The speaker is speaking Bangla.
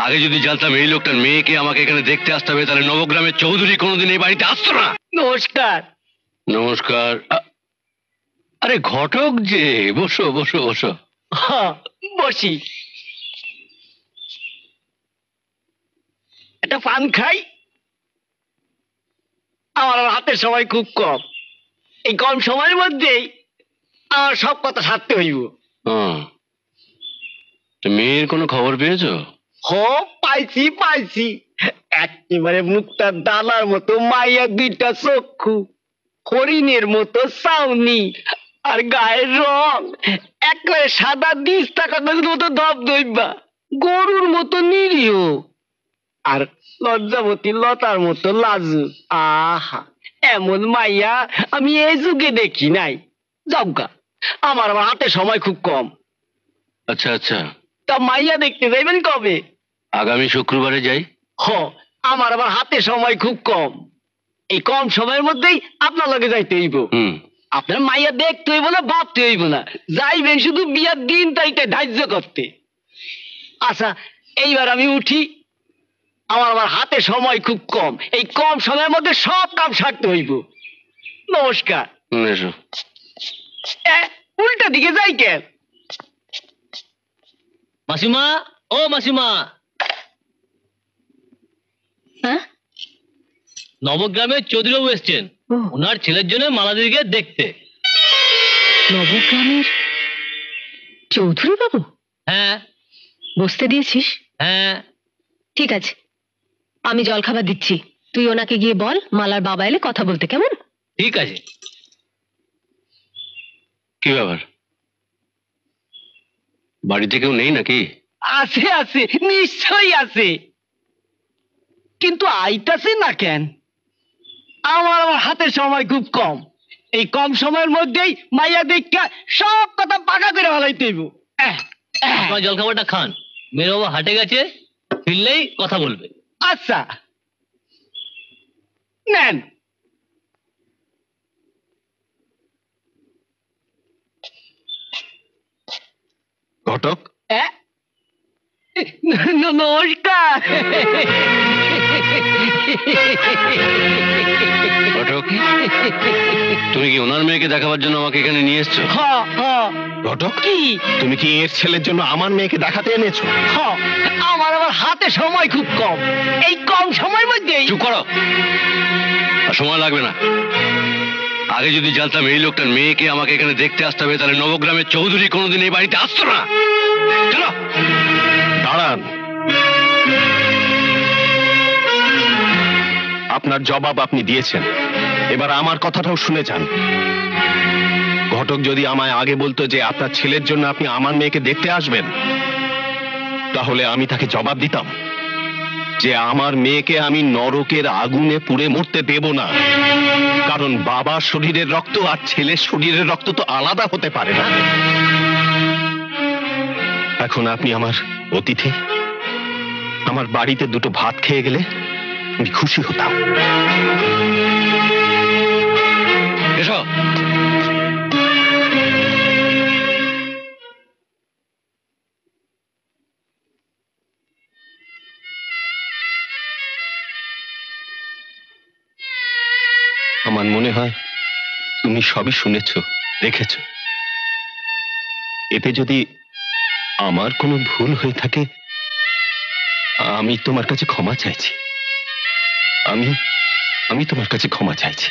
আগে যদি জানতাম এই লোকটার মেয়েকে আমাকে এখানে দেখতে আসতে হবে, তাহলে নবগ্রামের চৌধুরী কোনোদিন এই বাড়িতে আসতো না। নমস্কার। নমস্কার। আরে ঘটক যে, বসো বসো বসো। হ্যাঁ, বসি। একটা পান খাই। আমার হাতে সময় খুব কম, এই কম সময়ের মধ্যেই আমার সব কথা সারতে হইব। মেয়ের কোনো খবর পেয়েছো? পাইছি পাইছি। একেবারে মুক্তার দানার মতো মাইয়া, দুইটা চক্ষু, হরিণের মতো চাউনি, আর গায়ের রং একেবারে সাদা দিস্তা কাগজের মতো ধবধবা, গরুর মতো নিরীহ, আর লজ্জাবতী লতার মতো লাজু। আহা, এমন মাইয়া আমি এই যুগে দেখি নাই। যাবগা, আমার আবার হাতে সময় খুব কম। আচ্ছা আচ্ছা, তা মাইয়া দেখতে যাইবেন কবে? আগামী শুক্রবারে যাই। আমার আবার হাতে সময় খুব কম, এই কম সময়ের মধ্যেই আপনার লগে যাইতে হইব। আপনার মাইয়া দেখতে হইব না, ভাবতে হইব না, যাইবেন শুধু বিয়ার দিন তারিখটা ধার্য করতে। আচ্ছা, এইবার আমি উঠি, আমার আবার হাতে সময় খুব কম, এই কম সময়ের মধ্যে সব কাম সারতে হইব। নমস্কার। উল্টা দিকে যাই কেন? মাসিমা, ও মাসিমা। নবগ্রামের চৌধুরীবাবু এসছেন, ওনার ছেলের জন্য মালাদিকে দেখতে। নবগ্রামের চৌধুরী বাবু? হ্যাঁ। বসতে দিয়েছিস? হ্যাঁ। ঠিক আছে, আমি জলখাবার দিচ্ছি, তুই ওনাকে গিয়ে বল মালার বাবা এলে কথা বলতে, কেমন? ঠিক আছে। কি ব্যাপার, বাড়িতে কেউ নেই নাকি? আছে আছে, নিশ্চয়ই আছে, কিন্তু আইতাছে না কেন? আমার হাতে সময় খুব কম, এই কম সময়ের মধ্যেই মাইয়া দেখা সব কথা পাকা করে ফেলাইতে হইব। জলখাবারটা খান, মেয়ের বাবা হাটে গেছে, ফিরলেই কথা বলবে। আচ্ছা, নেন। ঘটক, নমস্কার। ঘটক, তুমি কি ওনার মেয়েকে দেখাবার জন্য আমাকে এখানে নিয়ে এসছো? ঘটক, কি তুমি কি এর ছেলের জন্য আমার মেয়েকে দেখাতে এনেছো? আমার আবার হাতে সময় খুব কম, এই কম সময়ের মধ্যে। চুপ করো, আর সময় লাগবে না। আগে যদি জানতাম এই লোকটার মেয়েকে আমাকে এখানে দেখতে আসতে হবে, তাহলে নবগ্রামের চৌধুরী কোনোদিন এই বাড়িতে আসতো না। চলো। দাঁড়ান, আপনার জবাব আপনি দিয়েছেন, এবার আমার কথাটাও শুনে যান। ঘটক যদি আমায় আগে বলতো যে আপনার ছেলের জন্য আপনি আমার মেয়েকে দেখতে আসবেন, তাহলে আমি তাকে জবাব দিতাম যে আমার মেয়েকে আমি নরকের আগুনে পুড়ে মরতে দেব না, কারণ বাবার শরীরের রক্ত আর ছেলের শরীরের রক্ত তো আলাদা হতে পারে না। এখন আপনি আমার অতিথি, আমার বাড়িতে দুটো ভাত খেয়ে গেলে আমি খুশি হতাম। এসো। আমার মনে হয় তুমি সবই শুনেছ, দেখেছ। এতে যদি আমার কোনো ভুল হয়ে থাকে, আমি তোমার কাছে ক্ষমা চাইছি। আমি তোমার কাছে ক্ষমা চাইছি।